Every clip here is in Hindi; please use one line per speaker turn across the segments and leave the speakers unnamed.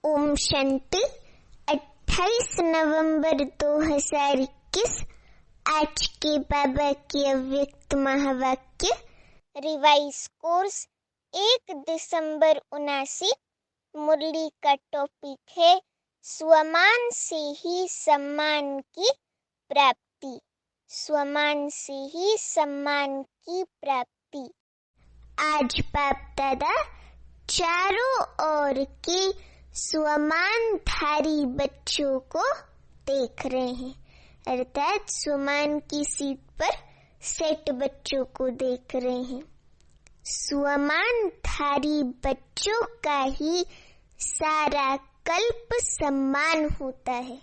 ओम शांति। 28 नवंबर 2021 आज के बाबा के अव्यक्त महावाक्य। रिवाइज कोर्स 1 दिसंबर 79। मुरली का टॉपिक है स्वमान से ही सम्मान की प्राप्ति। स्वमान से ही सम्मान की प्राप्ति। आज बाप दादा चारों ओर के स्वमानधारी बच्चों को देख रहे हैं, अर्थात स्वमान की सीट पर सेट बच्चों को देख रहे हैं। स्वमानधारी बच्चों का ही सारा कल्प सम्मान होता है,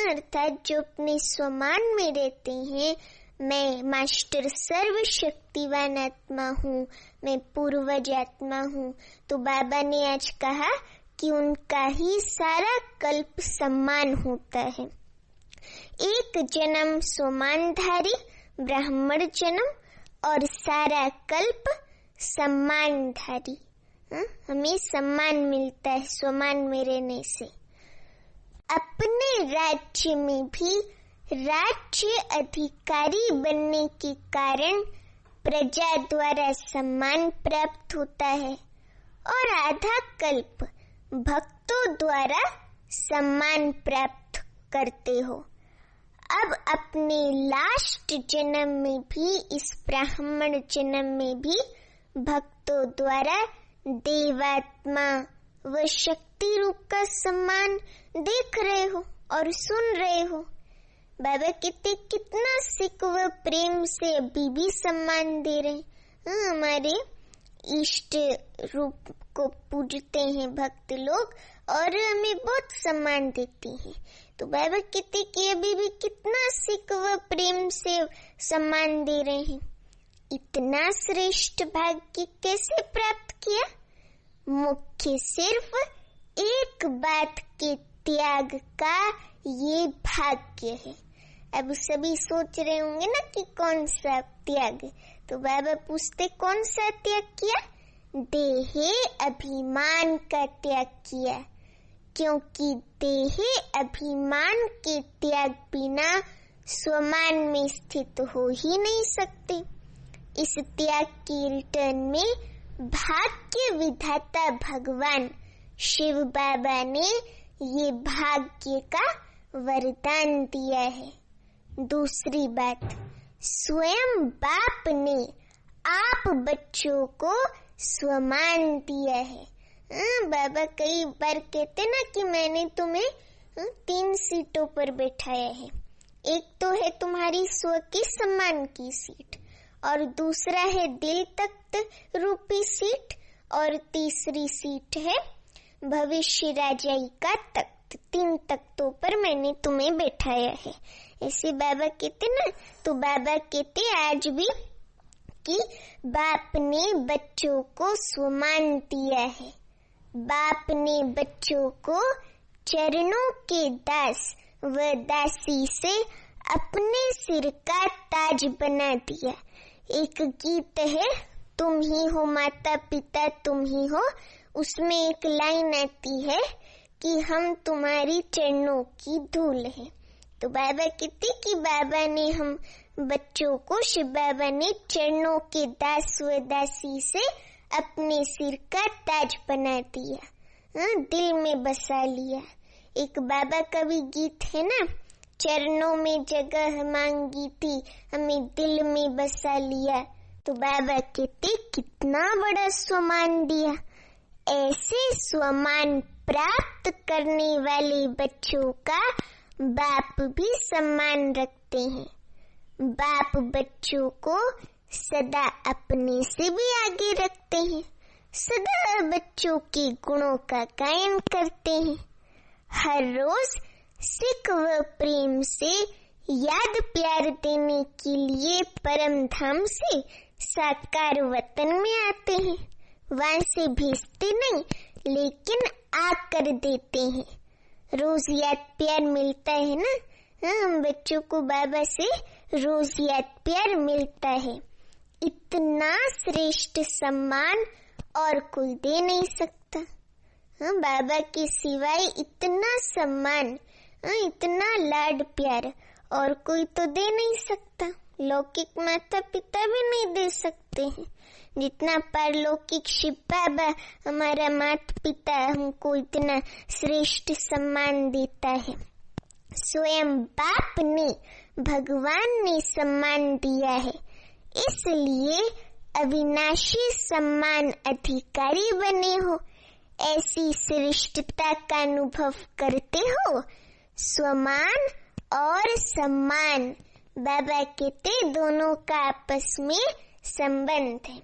अर्थात जो अपने स्वमान में रहते हैं। मैं मास्टर सर्वशक्तिवान आत्मा हूँ, मैं पूर्वज आत्मा हूँ। तो बाबा ने आज कहा कि उनका ही सारा कल्प सम्मान होता है। एक जन्म स्वमानधारी ब्राह्मण जन्म और सारा कल्प सम्मानधारी। हमें सम्मान मिलता है स्वमान में रहने से। अपने राज्य में भी राज्य अधिकारी बनने के कारण प्रजा द्वारा सम्मान प्राप्त होता है और आधा कल्प भक्तों द्वारा सम्मान प्राप्त करते हो। अब अपने लास्ट जन्म में भी, इस ब्राह्मण जन्म में भी भक्तों द्वारा देवात्मा व शक्ति रूप का सम्मान देख रहे हो और सुन रहे हो। बाबा कहते कितना सिक व प्रेम से अभी भी सम्मान दे रहे हैं। हमारे इष्ट रूप को पूजते हैं भक्त लोग और हमें बहुत सम्मान देते हैं। तो बाबा कहते कि अभी भी कितना सिक व प्रेम से सम्मान दे रहे हैं। इतना श्रेष्ठ भाग्य कैसे प्राप्त किया? मुख्य सिर्फ एक बात के त्याग का ये भाग्य है। अब सभी सोच रहे होंगे ना कि कौन सा त्याग। तो बाबा पूछते कौन सा त्याग किया? देहे अभिमान का त्याग किया, क्योंकि देहे अभिमान के त्याग बिना स्वमान में स्थित हो ही नहीं सकते। इस त्याग के रिटर्न में भाग्य विधाता भगवान शिव बाबा ने ये भाग्य का वरदान दिया है। दूसरी बात, स्वयं बाप ने आप बच्चों को स्वमान दिया है। बाबा कई बार कहते ना कि मैंने तुम्हें 3 सीटों पर बैठाया है। एक तो है तुम्हारी स्व की सम्मान की सीट, और दूसरा है दिल तख्त रूपी सीट, और तीसरी सीट है भविष्य राजाई का तख्त। 3 तख्तों पर मैंने तुम्हें बैठाया है, ऐसे बाबा कहते ना। तो बाबा कहते आज भी कि बाप ने बच्चों को स्वमान दिया है। बाप ने बच्चों को चरणों के दास व दासी से अपने सिर का ताज बना दिया। एक गीत है, तुम ही हो माता पिता तुम ही हो, उसमें एक लाइन आती है कि हम तुम्हारी चरणों की धूल है। तो बाबा कहते कि बाबा ने हम बच्चों को, शिव बाबा ने चरणों के दास व दासी से अपने सिर का ताज बना दिया, दिल में बसा लिया। एक बाबा का भी गीत है ना, चरणों में जगह मांगी थी हमें दिल में बसा लिया। तो बाबा कहते कितना बड़ा स्वमान दिया। ऐसे स्वमान प्राप्त करने वाले बच्चों का बाप भी सम्मान रखते हैं। बाप बच्चों को सदा अपने से भी आगे रखते हैं, सदा बच्चों के गुणों का गायन करते हैं। हर रोज सिक व प्रेम से याद प्यार देने के लिए परम धाम से साकार वतन में आते हैं। वहां से भेजते नहीं, लेकिन आकर देते हैं। रोज याद प्यार मिलता है ना। हम बच्चों को बाबा से रोज याद प्यार मिलता है। इतना श्रेष्ठ सम्मान और कोई दे नहीं सकता। बाबा के सिवाय इतना सम्मान, इतना लाड प्यार और कोई तो दे नहीं सकता। लौकिक माता पिता भी नहीं दे सकते हैं जितना पारलौकिक शिव बाबा हमारा माता पिता हमको इतना श्रेष्ठ सम्मान देता है। स्वयं बाप ने, भगवान ने सम्मान दिया है, इसलिए अविनाशी सम्मान अधिकारी बने हो। ऐसी श्रेष्ठता का अनुभव करते हो। स्वमान और सम्मान, बाबा कहते दोनों का आपस में संबंध है,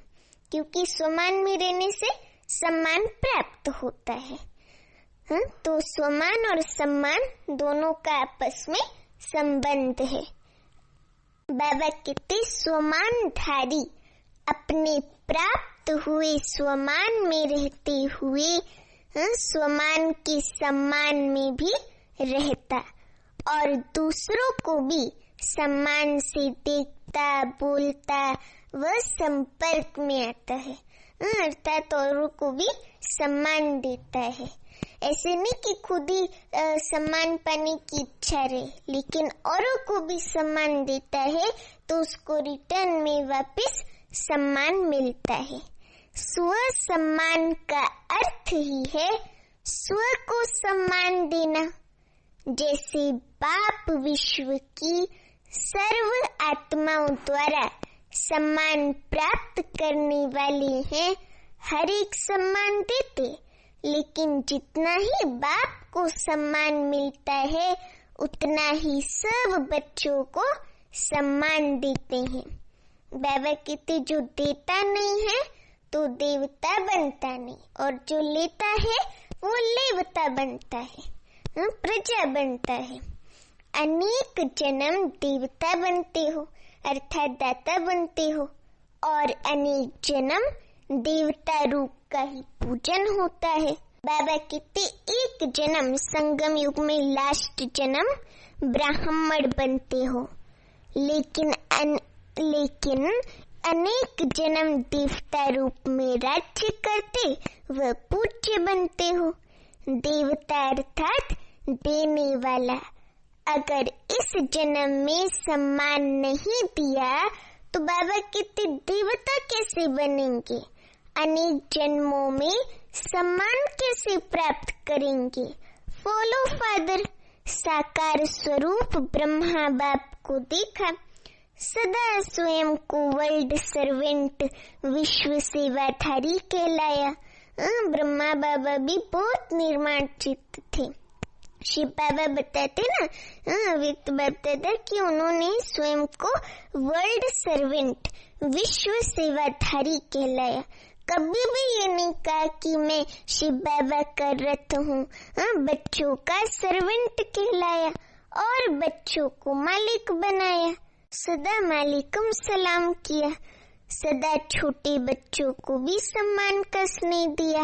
क्योंकि स्वमान में रहने से सम्मान प्राप्त होता है। तो स्वमान और सम्मान दोनों का आपस में संबंध है। बाबा कहते स्वमानधारी अपने प्राप्त हुए स्वमान में रहते हुए स्वमान के सम्मान में भी रहता और दूसरों को भी सम्मान से देखता, बोलता व संपर्क में आता है, अर्थात औरों को भी सम्मान देता है। ऐसे नहीं कि खुद ही सम्मान पाने की इच्छा रहे, लेकिन औरों को भी सम्मान देता है तो उसको रिटर्न में वापस सम्मान मिलता है। स्व सम्मान का अर्थ ही है स्व को सम्मान देना। जैसे बाप विश्व की सर्व आत्माओं द्वारा सम्मान प्राप्त करने वाले हैं, हर एक सम्मान देते, लेकिन जितना ही बाप को सम्मान मिलता है उतना ही सब बच्चों को सम्मान देते हैं। बाबा कहते जो देता नहीं है तो देवता बनता नहीं, और जो लेता है वो लेवता बनता है, प्रजा बनता है। अनेक जन्म देवता बनते हो अर्थात दाता बनते हो, और अनेक जन्म देवता रूप का ही पूजन होता है। बाबा कहते एक जन्म संगम युग में लास्ट जन्म ब्राह्मण बनते हो, लेकिन अनेक जन्म देवता रूप में राज्य करते व पूज्य बनते हो। देवता अर्थात देने वाला। अगर इस जन्म में सम्मान नहीं दिया तो बाबा कहते देवता कैसे बनेंगे, अनेक जन्मों में सम्मान कैसे प्राप्त करेंगे। फॉलो फादर, साकार स्वरूप ब्रह्मा बाप को देखा, सदा स्वयं को वर्ल्ड सर्वेंट विश्व सेवाधारी कहलाया। ब्रह्मा बाबा भी बहुत निर्माण चित्त थे। शिव बाबा बताते ना, व्यक्त बताता कि उन्होंने स्वयं को वर्ल्ड सर्वेंट विश्व सेवाधारी कहलाया। कभी भी ये नहीं कहा कि मैं शिव बाबा का रथ हूँ। बच्चों का सर्वेंट कहलाया और बच्चों को मालिक बनाया। सदा मालिकम सलाम किया, सदा छोटे बच्चों को भी सम्मान का स्नेह दिया।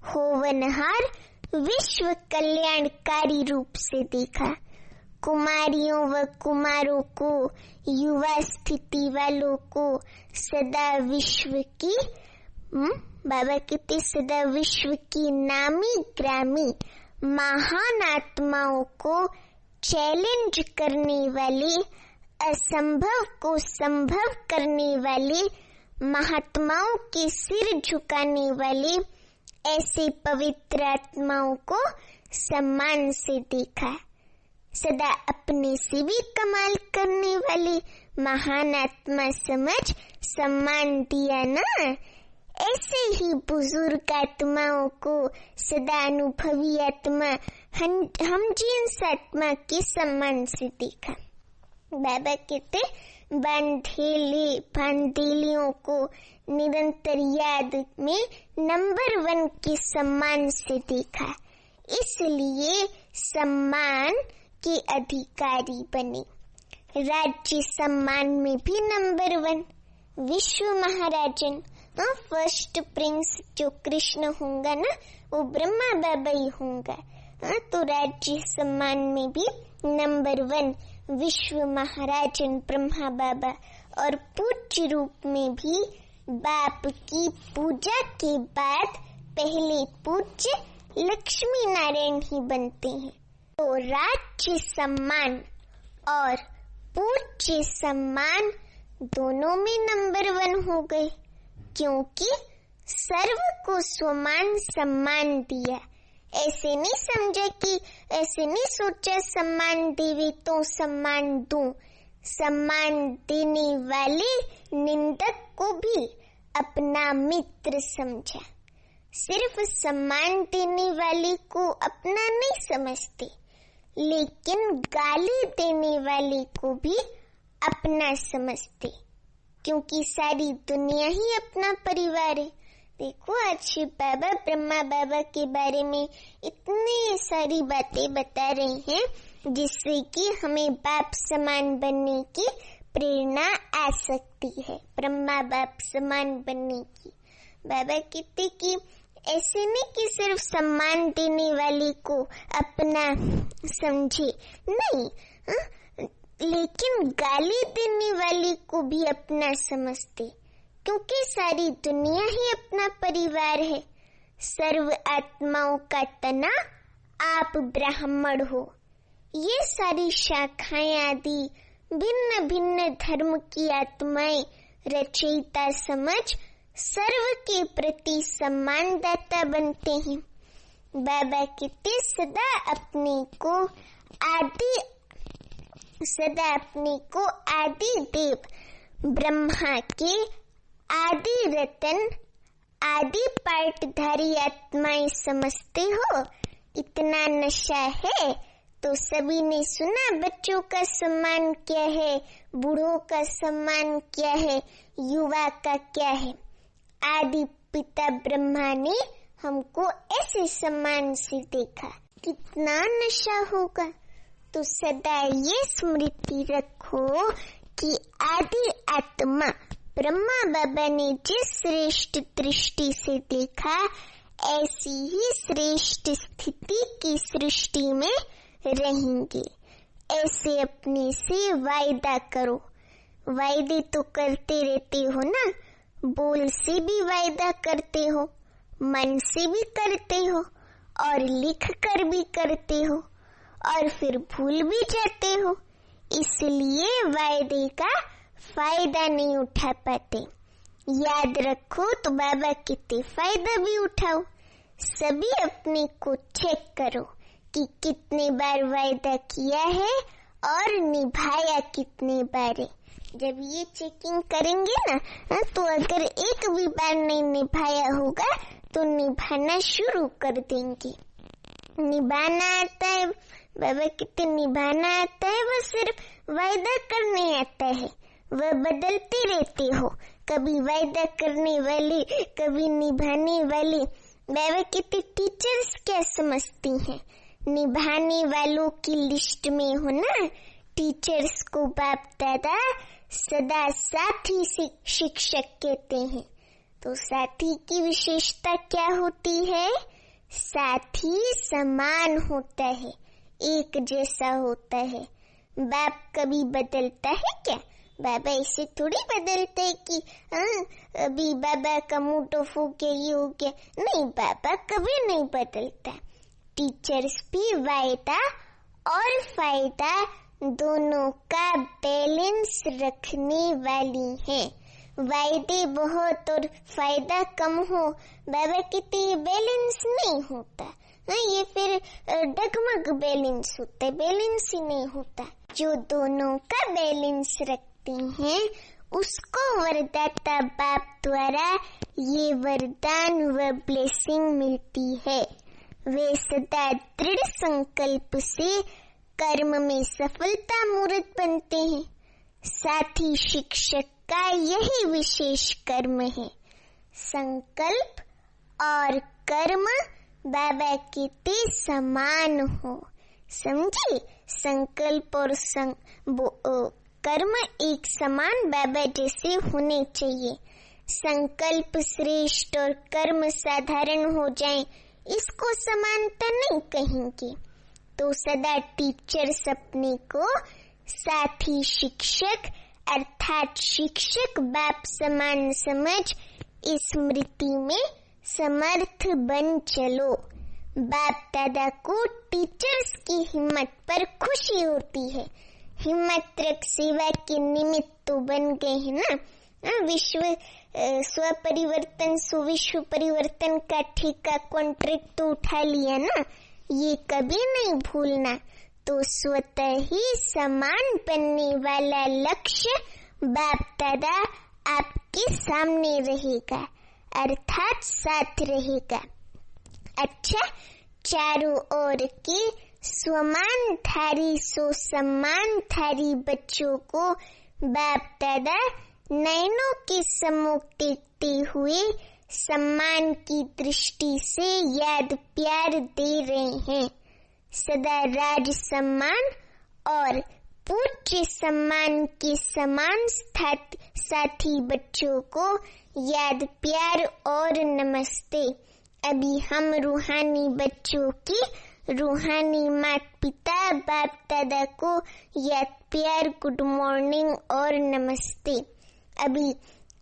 होवनहार विश्व कल्याणकारी रूप से देखा। कुमारियों व कुमारों को, युवा स्थिति वालों को सदा विश्व की बाबा कहते सदा विश्व की नामी ग्रामी महान आत्माओं को चैलेंज करने वाले, असंभव को संभव करने वाले, महात्माओं के सिर झुकाने वाले ऐसे पवित्र आत्माओं को सम्मान से देखा। सदा अपने से भी कमाल करने वाले महान आत्मा समझ सम्मान दिया ना। ऐसे ही बुजुर्ग आत्माओं को सदा अनुभवी आत्मा, हम जिन्स आत्मा के सम्मान से देखा। बाबा कहते बांधेलियों को निरंतर याद में नंबर 1 के सम्मान से देखा, इसलिए सम्मान के अधिकारी बने। राज्य सम्मान में भी नंबर 1 विश्व महाराजन, फर्स्ट प्रिंस जो कृष्ण होगा ना वो ब्रह्मा बाबा ही होगा। तो राज्य सम्मान में भी नंबर 1 विश्व महाराजन ब्रह्मा बाबा, और पूज्य रूप में भी बाप की पूजा के बाद पहले पूज्य लक्ष्मी नारायण ही बनते हैं। तो राज्य सम्मान और पूज्य सम्मान दोनों में नंबर 1 हो गए, क्योंकि सर्व को स्वमान सम्मान दिया। ऐसे नहीं समझा कि ऐसे नहीं सोचा सम्मान देवे तो सम्मान दूं। सम्मान देने वाले निंदक को भी अपना मित्र समझा। सिर्फ सम्मान देने वाले को अपना नहीं समझते, लेकिन गाली देने वाले को भी अपना समझते, क्योंकि सारी दुनिया ही अपना परिवार है। देखो आज बाबा ब्रह्मा बाबा के बारे में इतनी सारी बातें बता रहे हैं जिससे कि हमें बाप समान बनने की प्रेरणा आ सकती है, ब्रह्मा बाप समान बनने की। बाबा कहते कि ऐसे नहीं कि सिर्फ सम्मान देने वाले को अपना समझे, नहीं, लेकिन गाली देने वाले को भी अपना समझते, क्योंकि सारी दुनिया ही अपना परिवार है। सर्व आत्माओं का तना आप ब्राह्मण हो। ये सारी शाखाएं आदि भिन्न भिन्न धर्म की आत्माएं रचयिता समझ सर्व के प्रति सम्मानदाता बनते हैं। बाबा कहते सदा अपने को आदि देव ब्रह्मा के आदि रतन आदि पार्टधारी आत्माएं समझते हो। इतना नशा है तो सभी ने सुना, बच्चों का सम्मान क्या है, बूढ़ों का सम्मान क्या है, युवा का क्या है। आदि पिता ब्रह्मा ने हमको ऐसे सम्मान से देखा, कितना नशा होगा। तो सदा ये स्मृति रखो कि आदि आत्मा ब्रह्मा बाबा ने जिस श्रेष्ठ दृष्टि से देखा, ऐसी ही श्रेष्ठ स्थिति की सृष्टि में रहेंगे। ऐसे अपने से वायदा करो। वायदे तो करते रहते हो ना, बोल से भी वायदा करते हो, मन से भी करते हो और लिख कर भी करते हो, और फिर भूल भी जाते हो, इसलिए वायदे का फायदा नहीं उठा पाते। याद रखो तो बाबा कहते फायदा भी उठाओ। सभी अपने को चेक करो कि कितने बार वायदा किया है और निभाया कितने बार है। जब ये चेकिंग करेंगे ना, तो अगर एक भी बार नहीं निभाया होगा तो निभाना शुरू कर देंगे। निभाना आता है, बाबा कहते निभाना आता है, वह सिर्फ वायदा करने आता है। वह बदलते रहते हो, कभी वायदा करने वाले, कभी निभाने वाले। बाबा कहते टीचर्स क्या समझती हैं, निभाने वालों की लिस्ट में हो ना। टीचर्स को बाप दादा सदा साथी शिक्षक कहते हैं। तो साथी की विशेषता क्या होती है? साथी समान होता है, एक जैसा होता है। बाप कभी बदलता है क्या? बाबा ऐसे थोड़ी बदलते है कि अभी बाबा का मुंह ऑफ हो गया, ये हो गया। नहीं, बाबा कभी नहीं बदलता। टीचर्स भी वायदा और फायदा दोनों का बैलेंस रखने वाली है। वायदे बहुत और फायदा कम हो, बाबा कहते ये बैलेंस नहीं होता। ये फिर डगमग बैलेंस होता है, बैलेंस ही नहीं होता। जो दोनों का बैलेंस रखते हैं उसको वरदाता बाप द्वारा ये वरदान व ब्लेसिंग मिलती है। वे सदा दृढ़ संकल्प से कर्म में सफलता मूर्त बनते हैं। साथी शिक्षक का यही विशेष कर्म है। संकल्प और कर्म बाबा के समान हो, समझे? संकल्प और कर्म एक समान बाबा जैसे होने चाहिए। संकल्प श्रेष्ठ और कर्म साधारण हो जाएं, इसको समानता नहीं कहेंगे। तो सदा टीचर्स अपने को साथी शिक्षक अर्थात शिक्षक बाप समान समझ स्मृति में समर्थ बन चलो। बाप दादा को टीचर्स की हिम्मत पर खुशी होती है। हिम्मत रख सेवा के निमित्त तो बन गए हैं ना। विश्व स्व परिवर्तन सुविश्व परिवर्तन का ठेका कॉन्ट्रैक्ट तो उठा लिया ना, ये कभी नहीं भूलना। तो स्वतः ही समान बनने वाला लक्ष्य बाप दादा आपके सामने रहेगा, अर्थात साथ रहेगा। अच्छा, चारों ओर के स्वमानधारी सो सम्मानधारी बच्चों को बाप दादा नयनों के सम्मुख देखते हुए सम्मान की दृष्टि से याद प्यार दे रहे हैं। सदा राज सम्मान और पूज्य सम्मान के समान साथी बच्चों को याद प्यार और नमस्ते। अभी हम रूहानी बच्चों की रूहानी माता पिता बाप दादा को याद प्यार गुड मॉर्निंग और नमस्ते। अभी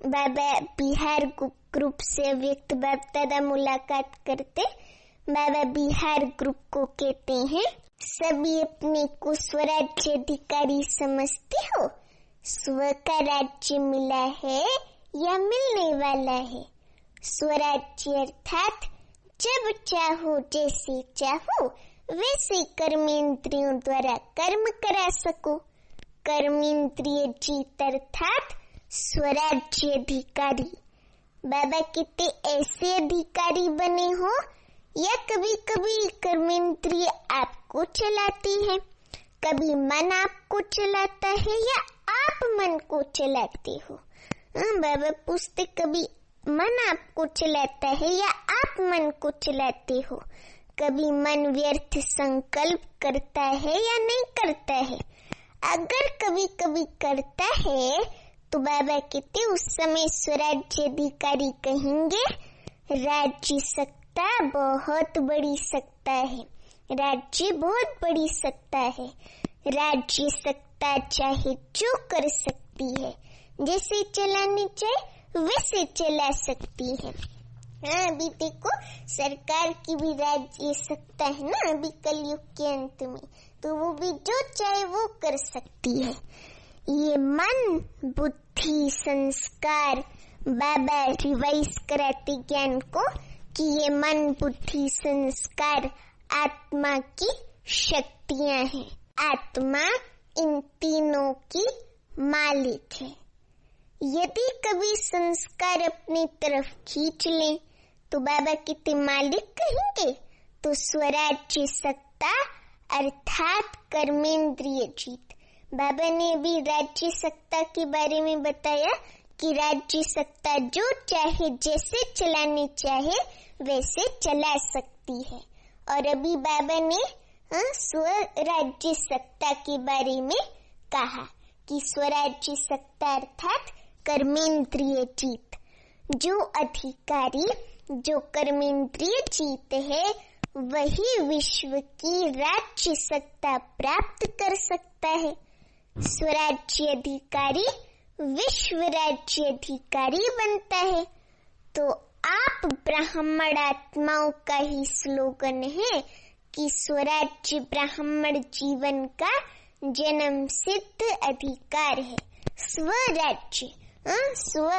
बाबा बिहार ग्रुप से व्यक्त बाप दादा मुलाकात करते। बाबा बिहार ग्रुप को कहते हैं, सभी अपने को स्वराज्य अधिकारी समझते हो? स्व का राज्य मिला है या मिलने वाला है? स्वराज्य अर्थात जब चाहो जैसे चाहो वैसे कर्मेंद्रियों द्वारा कर्म करा सको। कर्मेंद्रिय जीत अर्थात स्वराज्य अधिकारी। बाबा कहते ऐसे अधिकारी बने हो या कभी कभी कर्मेंद्रिय आपको चलाती है, कभी मन आपको चलाता है या आप मन को चलाते हो। बाबा पूछते कभी मन आपको चलाता है या आप मन को चलाते हो? कभी मन व्यर्थ संकल्प करता है या नहीं करता है? अगर कभी कभी करता है तो बाबा कहते उस समय स्वराज्य अधिकारी कहेंगे राज्य सत्ता बहुत बड़ी सत्ता है, राज्य बहुत बड़ी सत्ता है। राज्य सत्ता चाहे जो कर सकती है, जैसे चलानी चाहे वैसे चला सकती है। अभी देखो सरकार की भी राज्य सत्ता है ना, अभी कलयुग के अंत में, तो वो भी जो चाहे वो कर सकती है। ये मन बुद्धि संस्कार, बाबा रिवाइज कराते ज्ञान को कि ये मन बुद्धि संस्कार आत्मा की शक्तियां हैं। आत्मा इन तीनों की मालिक है। यदि कभी संस्कार अपनी तरफ खींच ले तो बाबा कितने मालिक कहेंगे? तो स्वराज्य सत्ता अर्थात कर्मेंद्रिय जीत। बाबा ने भी राज्य सत्ता के बारे में बताया कि राज्य सत्ता जो चाहे जैसे चलानी चाहे वैसे चला सकती है। और अभी बाबा ने स्वराज्य सत्ता के बारे में कहा कि स्वराज्य सत्ता अर्थात कर्मेंद्रिय जीत। जो अधिकारी जो कर्मेंद्रिय जीत है वही विश्व की राज्य सत्ता प्राप्त कर सकता है। स्वराज्य अधिकारी विश्व राज्य अधिकारी बनता है। तो आप ब्राह्मण आत्माओं का ही स्लोगन है कि स्वराज्य ब्राह्मण जीवन का जन्म सिद्ध अधिकार है। स्वराज्य स्व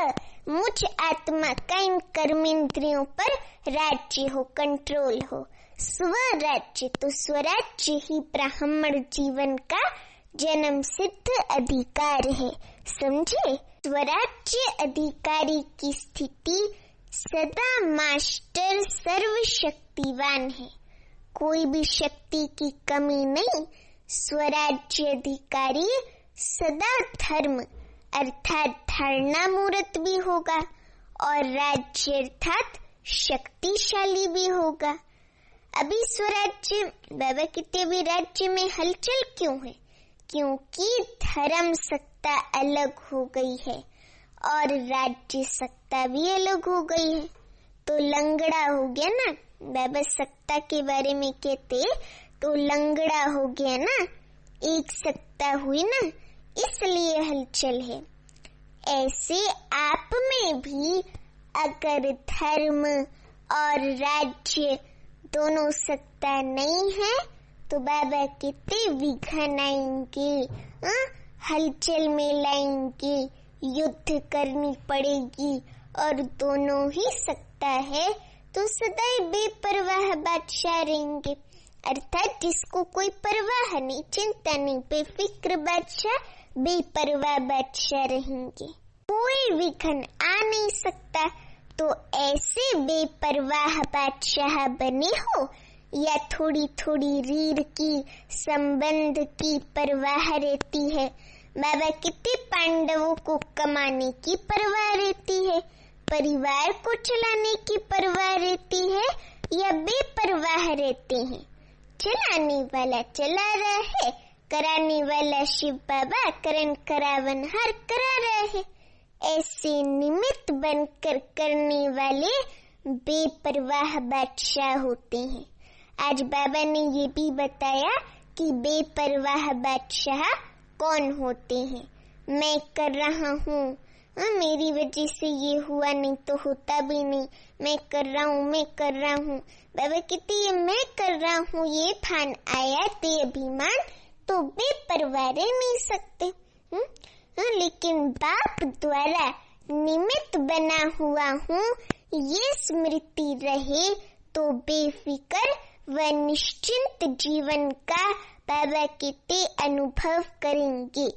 मुझ आत्मा का इन कर्मेंद्रियों पर राज्य हो, कंट्रोल हो। स्वराज्य तो स्वराज्य ही ब्राह्मण जीवन का जन्म सिद्ध अधिकार है, समझे? स्वराज्य अधिकारी की स्थिति सदा मास्टर सर्वशक्तिवान है, कोई भी शक्ति की कमी नहीं। स्वराज्य अधिकारी सदा धर्म अर्थात धारणा मूर्त भी होगा और राज्य अर्थात शक्तिशाली भी होगा। अभी स्वराज्य बाबा कहते भी राज्य में हलचल क्यों है? क्योंकि धर्म सत्ता अलग हो गई है और राज्य सत्ता भी अलग हो गई है। तो लंगड़ा हो गया ना, बाबा सत्ता के बारे में कहते तो लंगड़ा हो गया ना, एक सत्ता हुई ना, इसलिए हलचल है। ऐसे आप में भी अगर धर्म और राज्य दोनों सकता नहीं है तो बाबा कितने विघ्न आएंगे, हलचल में लाएंगे, युद्ध करनी पड़ेगी। और दोनों ही सकता है तो सदैव बेपरवाह बादशाह रहेंगे, अर्थात जिसको कोई परवाह नहीं, चिंता नहीं, बेफिक्र बादशाह, बेपरवाह बादशाह रहेंगे। कोई विघ्न आ नहीं सकता। तो ऐसे बेपरवाह बादशाह बने हो या थोड़ी थोड़ी रीढ़ की संबंध की परवाह रहती है। बाबा कितने पांडवों को कमाने की परवाह रहती है, परिवार को चलाने की परवाह रहती है या बेपरवाह रहते हैं। चलाने वाला चला रहा है, कराने वाला शिव बाबा करण करावन हर करा रहा है। ऐसे निमित्त बनकर करने वाले बेपरवाह बादशाह होते हैं। आज बाबा ने ये भी बताया कि बेपरवाह बादशाह कौन होते हैं। मैं कर रहा हूँ, मेरी वजह से ये हुआ, नहीं तो होता भी नहीं, मैं कर रहा हूँ। बाबा कहते ये मैं कर रहा हूँ, ये ठान आया ते अभिमान, तो बेपरवाह रह नहीं सकते। लेकिन बाप द्वारा निमित्त बना हुआ हूँ, ये स्मृति रहे तो बेफिक्र व निश्चिंत जीवन का बाबा कहते अनुभव करेंगे।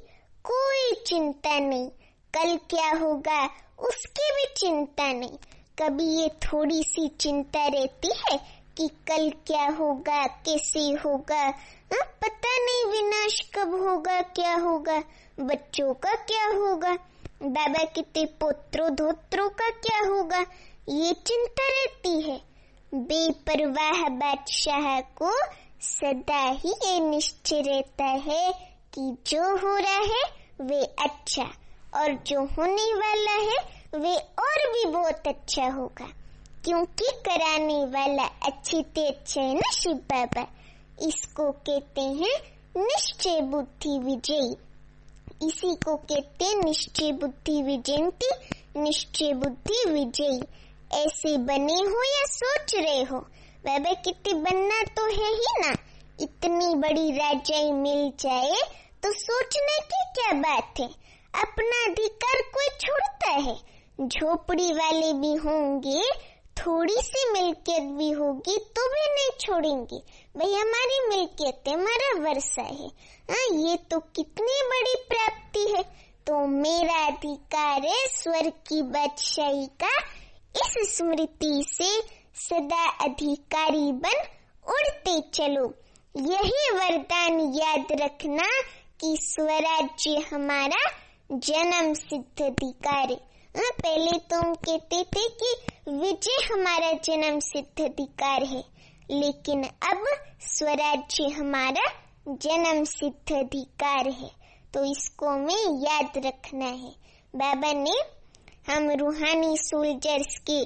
कोई चिंता नहीं, कल क्या होगा उसकी भी चिंता नहीं। कभी ये थोड़ी सी चिंता रहती है कि कल क्या होगा, कैसे होगा, पता नहीं विनाश कब होगा, क्या होगा, बच्चों का क्या होगा, बाबा कितने पोत्रों धोत्रों का क्या होगा, ये चिंता रहती है। बेपरवाह बादशाह को सदा ही ये निश्चय रहता है कि जो हो रहा है वे अच्छा, और जो होने वाला है वे और भी बहुत अच्छा होगा, क्योंकि कराने वाला अच्छे ते अच्छा है ना शिव बाबा। इसको कहते हैं निश्चय बुद्धि विजयी। इसी को कहते हैं निश्चय बुद्धि विजयंती, निश्चय बुद्धि विजयी। ऐसे बने हो या सोच रहे हो, बाबा कितने बनना तो है ही ना। इतनी बड़ी राजाई मिल जाए तो सोचने की क्या बात है। अपना अधिकार कोई छोड़ता है। झोपड़ी वाले भी होंगे, थोड़ी सी मिल्कियत भी होगी तो भी नहीं छोड़ेंगे। भाई हमारी मिल्कियत है, हमारा वर्षा है, ये तो कितनी बड़ी प्राप्ति है। तो मेरा अधिकार है स्वर्ग की बादशाही का। इस स्मृति से सदा अधिकारी बन उड़ते चलो। यही वरदान याद रखना कि स्वराज्य हमारा जन्म सिद्ध अधिकार है। पहले तो हम कहते थे कि विजय हमारा जन्म सिद्ध अधिकार है, लेकिन अब स्वराज्य हमारा जन्म सिद्ध अधिकार है। तो इसको हमें याद रखना है। बाबा ने हम रूहानी सोल्जर्स के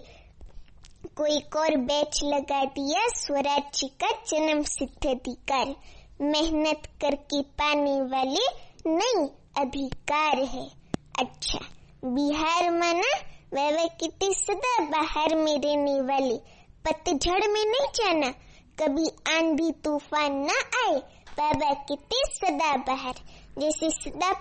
कोई एक और बैच लगा दिया, स्वराज्य का जन्म सिद्ध अधिकार, मेहनत करके पाने वाले नहीं अधिकार है। अच्छा, बिहार माना वह कितने सदा बाहर में रहने वाले, पतझड़ में नहीं जाना, कभी आंधी तूफान न आए, बाबा कितने सदा बाहर। जैसे सदा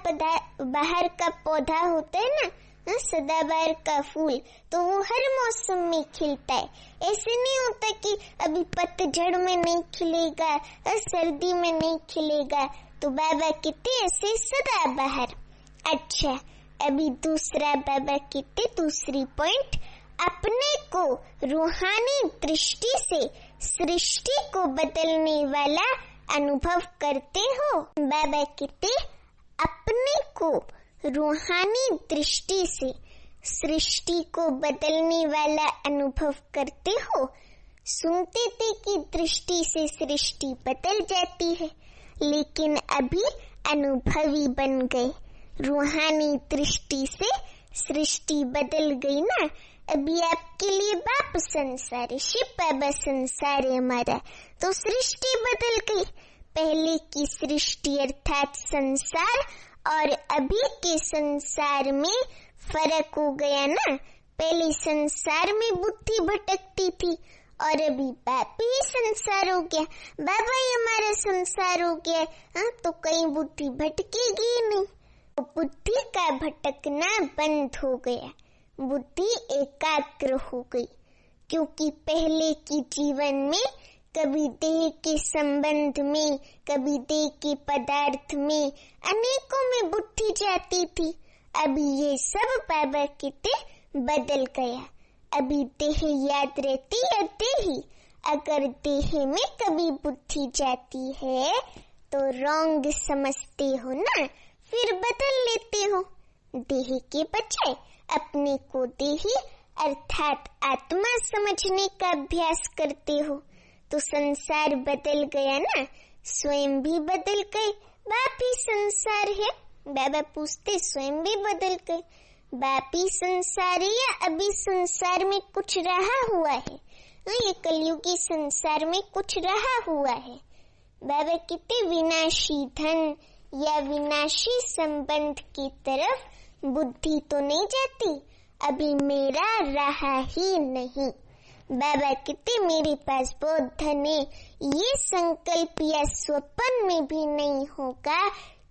बाहर का पौधा होता है ना, सदाबहार का फूल, तो वो हर मौसम में खिलता है। ऐसे नहीं होता कि अभी पतझड़ में नहीं खिलेगा और सर्दी में नहीं खिलेगा। तो बाबा कहते ऐसे सदाबहार। अच्छा, अभी दूसरा बाबा कहते दूसरी पॉइंट, अपने को रूहानी दृष्टि से सृष्टि को बदलने वाला अनुभव करते हो। बाबा कहते अपने को रूहानी दृष्टि से सृष्टि को बदलने वाला अनुभव करते हो। सुनते थे कि दृष्टि से सृष्टि बदल जाती है, लेकिन अभी अनुभवी बन गए। रूहानी दृष्टि से सृष्टि बदल गई ना। अभी आपके लिए बाप संसार है, शिव बाबा संसार है हमारा, तो सृष्टि बदल गई। पहले की सृष्टि अर्थात संसार और अभी के संसार में फर्क हो गया ना। पहले संसार में बुद्धि भटकती थी और अभी बाप ही संसार हो गया, बाबा ही हमारा संसार हो गया, हाँ तो कहीं बुद्धि भटकेगी नहीं। तो बुद्धि का भटकना बंद हो गया, बुद्धि एकाग्र हो गई, क्योंकि पहले की जीवन में कभी देह के संबंध में, कभी देह के पदार्थ में, अनेकों में बुद्धि जाती थी। अभी ये सब बाबा कहते बदल गया। अभी देह याद रहती है देही, अगर देह में कभी बुद्धि जाती है तो रॉन्ग समझते हो ना, फिर बदल लेते हो। देह के बजाय अपने को देही अर्थात आत्मा समझने का अभ्यास करते हो, तो संसार बदल गया ना, स्वयं भी बदल गए। बाप ही संसार है, बाबा पूछते स्वयं भी बदल गए। बाप ही संसार है या अभी संसार में कुछ रहा हुआ है? ये कलयुगी संसार में कुछ रहा हुआ है। बाबा कहते विनाशी धन या विनाशी संबंध की तरफ बुद्धि तो नहीं जाती, अभी मेरा रहा ही नहीं। बाबा कहते मेरे पास बहुत धन है, ये संकल्प या स्वप्न में भी नहीं होगा,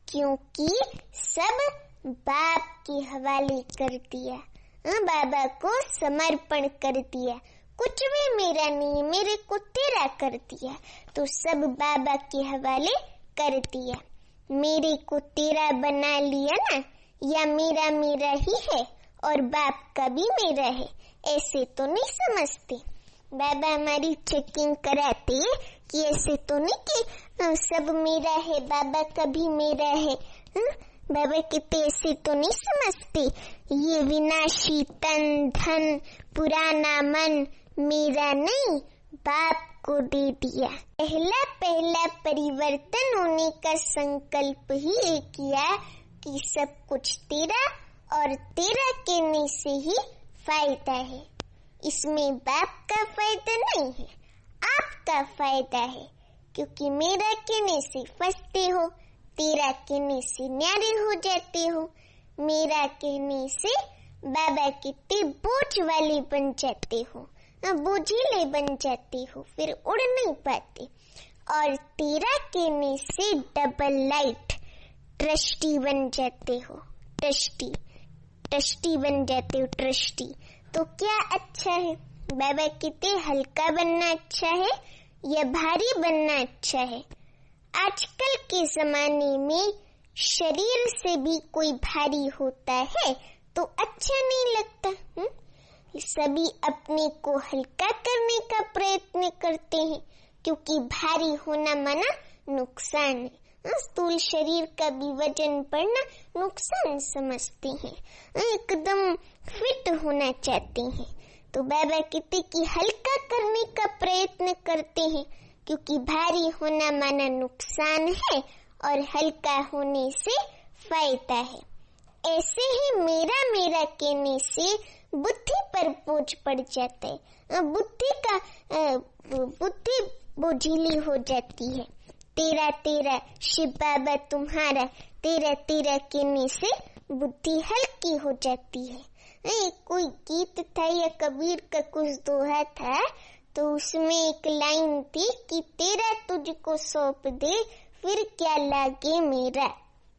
क्योंकि सब बाप के हवाले कर दिया, बाबा को समर्पण कर दिया। कुछ भी मेरा नहीं, मेरे को तेरा कर दिया, तो सब बाबा के हवाले कर दिया। मेरे को तेरा बना लिया ना, या मेरा मेरा ही है और बाप का भी मेरा है, ऐसे तो नहीं समझते। बाबा हमारी चेकिंग कराते कि ऐसे तो नहीं कि सब मेरा है, बाबा का भी मेरा है। बाबा कहते ऐसे तो नहीं समझते, ये विनाशी तन धन पुराना मन मेरा नहीं, बाप को दे दिया। पहला पहला परिवर्तन होने का संकल्प ही ये किया कि सब कुछ तेरा और तेरा कहने से ही फायदा है। इसमें बाप का फायदा नहीं है, आपका फायदा है, क्योंकि मेरा कहने से फंसते हो, तेरा कहने से न्यारे हो जाते हो। मेरा कहने से बाबा कितने बोझ वाले बन जाते हो, बोझीले बन जाते हो, फिर उड़ नहीं पाते। और तेरा कहने से डबल लाइट ट्रस्टी बन जाते हो, ट्रस्टी बन जाते हो, ट्रस्टी। तो क्या अच्छा है? बाबा कहते हल्का बनना अच्छा है या भारी बनना अच्छा है? आजकल के जमाने में शरीर से भी कोई भारी होता है तो अच्छा नहीं लगता। सभी अपने को हल्का करने का प्रयत्न करते हैं, क्योंकि भारी होना माना नुकसान है। स्थूल शरीर का भी वजन बढ़ना नुकसान समझते हैं, एकदम फिट होना चाहते हैं। तो बाबा कहते कि हल्का करने का प्रयत्न करते हैं, क्योंकि भारी होना माना नुकसान है और हल्का होने से फायदा है। ऐसे ही मेरा मेरा कहने से बुद्धि पर बोझ पड़ जाता है, बुद्धि बोझिली हो जाती है। तेरा तेरा शिव बाबा तुम्हारा, तेरा तेरा कहने से बुद्धि हल्की हो जाती है। कोई गीत था या कबीर का कुछ दोहा था, तो उसमें एक लाइन थी कि तेरा तुझको सौंप दे फिर क्या लागे मेरा।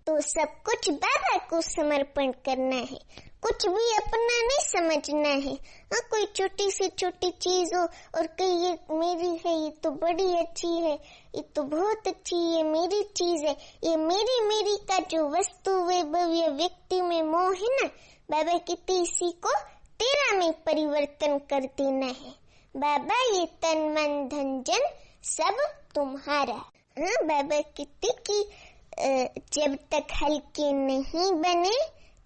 तो सब कुछ बाबा को समर्पण करना है, कुछ भी अपना नहीं समझना है। कोई छोटी से छोटी चीज हो और कहीं ये मेरी है, ये तो बड़ी अच्छी है, ये तो बहुत अच्छी है, मेरी चीज है, ये मेरी का जो वस्तु वैभव या व्यक्ति में मोह है ना, बाबा कहते इसी को तेरा में परिवर्तन कर देना है। बाबा ये तन मन धन जन सब तुम्हारा। बाबा कहते कि जब तक हल्के नहीं बने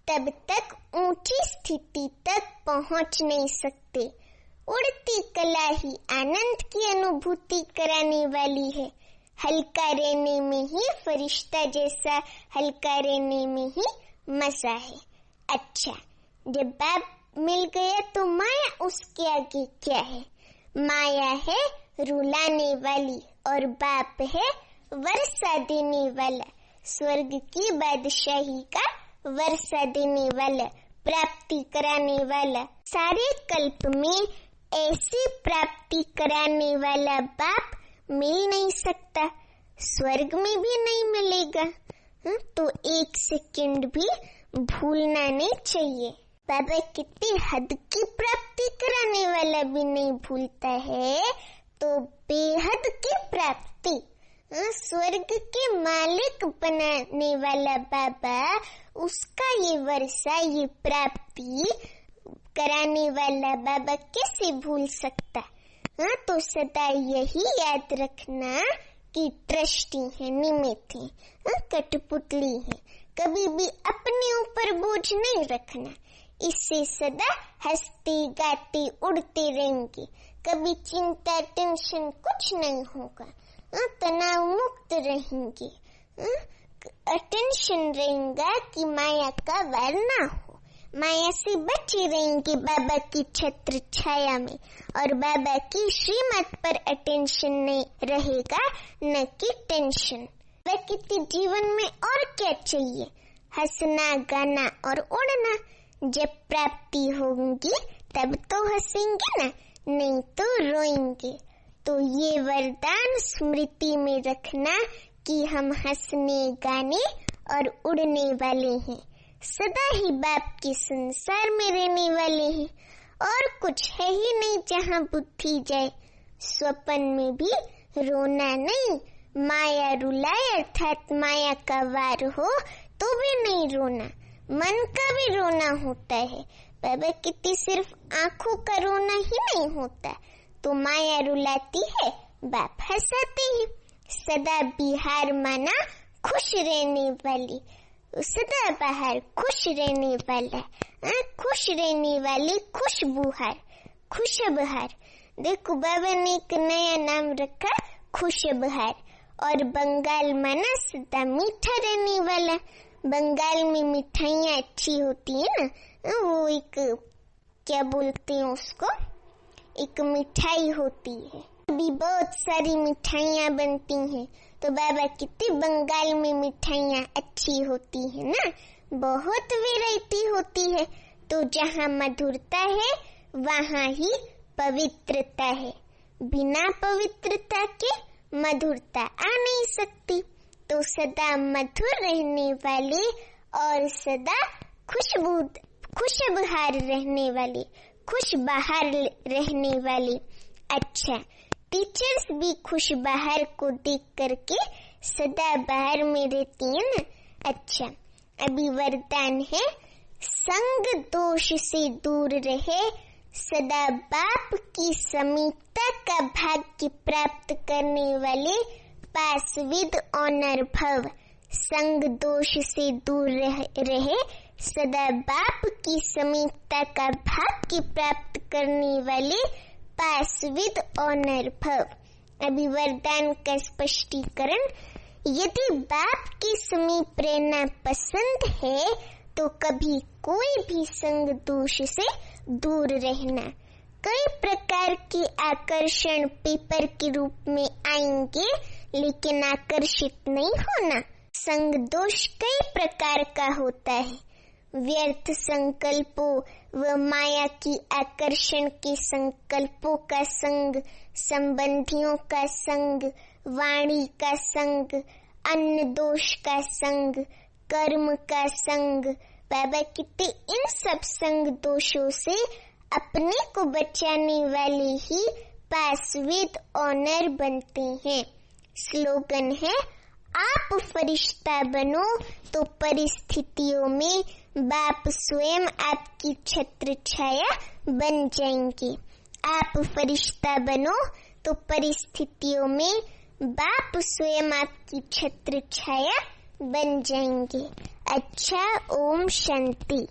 तब तक ऊंची स्थिति तक पहुंच नहीं सकते। उड़ती कला ही आनंद की अनुभूति कराने वाली है। हल्का रहने में ही फरिश्ता जैसा हल्का रहने में ही मजा है। अच्छा, जब बाप मिल गया तो माया उसके आगे क्या है? माया है रुलाने वाली और बाप है वर्षा देने वाला, स्वर्ग की बादशाही का वर्षा देने वाला, प्राप्ति कराने वाला। सारे कल्प में ऐसी प्राप्ति कराने वाला बाप मिल नहीं सकता, स्वर्ग में भी नहीं मिलेगा। तो 1 सेकंड भी भूलना नहीं चाहिए। बाबा कितनी हद की प्राप्ति कराने वाला भी नहीं भूलता है, तो बेहद की प्राप्ति, स्वर्ग के मालिक बनाने वाला बाबा, उसका ये वर्षा, ये प्राप्ति कराने वाला बाबा कैसे भूल सकता। तो सदा यही याद रखना कि ट्रस्टी है, निमित्त है, कठपुतली है, कभी भी अपने ऊपर बोझ नहीं रखना। इससे सदा हंसते गाते उड़ते रहेंगे, कभी चिंता टेंशन कुछ नहीं होगा, तनाव मुक्त रहेंगे, अटेंशन रहेगा कि माया का वार ना हो, माया से बचे रहेंगे बाबा की छत्र छाया में, और बाबा की श्रीमत पर अटेंशन नहीं रहेगा, न कि टेंशन। बाबा के जीवन में और क्या चाहिए, हंसना गाना और उड़ना। जब प्राप्ति होगी तब तो हंसेंगे ना, नहीं तो रोएंगे। तो ये वरदान स्मृति में रखना कि हम हंसने गाने और उड़ने वाले हैं, सदा ही बाप के संसार में रहने वाले हैं, और कुछ है ही नहीं जहाँ बुद्धि जाए। स्वप्न में भी रोना नहीं, माया रुलाए अर्थात माया का वार हो तो भी नहीं रोना, मन का भी रोना होता है। बाबा कितनी सिर्फ आंखों का रोना ही नहीं होता, तो माया रुलाती है, बाप हंसाते हैं। सदा बिहार माना खुश रहने वाली, सदा बाहर खुश रहने वाला, खुश रहने वाली खुशबूहार, खुशबहार। देखो बाबा ने एक नया नाम रखा, खुशबहार। और बंगाल माना सदा मीठा रहने वाला। बंगाल में मिठाइयाँ अच्छी होती है ना, वो एक क्या बोलते हैं उसको, एक मिठाई होती है, अभी बहुत सारी मिठाइयाँ बनती हैं। तो बाबा कितनी बंगाल में मिठाइयाँ अच्छी होती है ना, बहुत वैरायटी होती है। तो जहाँ मधुरता है वहाँ ही पवित्रता है, बिना पवित्रता के मधुरता आ नहीं सकती। तो सदा मधुर रहने वाले और सदा खुशबहार रहने वाले, खुश बाहर रहने वाले। अच्छा, टीचर्स भी खुश बाहर को देख करके सदा बाहर में रहती है ना। अच्छा, अभी वरदान है, संग दोष से दूर रहे, सदा बाप की समीपता का भाग्य प्राप्त करने वाले पासविद ऑनर भव। संग दोष से दूर रहे, सदा बाप की समीपता का भाग्य प्राप्त करने वाले पासविद ऑनर भव। अभी वरदान का स्पष्टीकरण, यदि बाप के समीप रहना पसंद है तो कभी कोई भी संग दोष से दूर रहना। कई प्रकार के आकर्षण पेपर के रूप में आएंगे, लेकिन आकर्षित नहीं होना। संग दोष कई प्रकार का होता है, व्यर्थ संकल्पों व माया की आकर्षण के संकल्पों का संग, संबंधियों का संग, वाणी का संग, अन्न दोष का संग, कर्म का संग। बाबा कितने इन सब संग दोषों से अपने को बचाने वाले ही पासविद ऑनर बनते हैं। स्लोगन है, आप फरिश्ता बनो तो परिस्थितियों में बाप स्वयं आपकी छत्र छाया बन जाएंगे। आप फरिश्ता बनो तो परिस्थितियों में बाप स्वयं आपकी छत्र छाया बन जाएंगे। अच्छा, ओम शांति।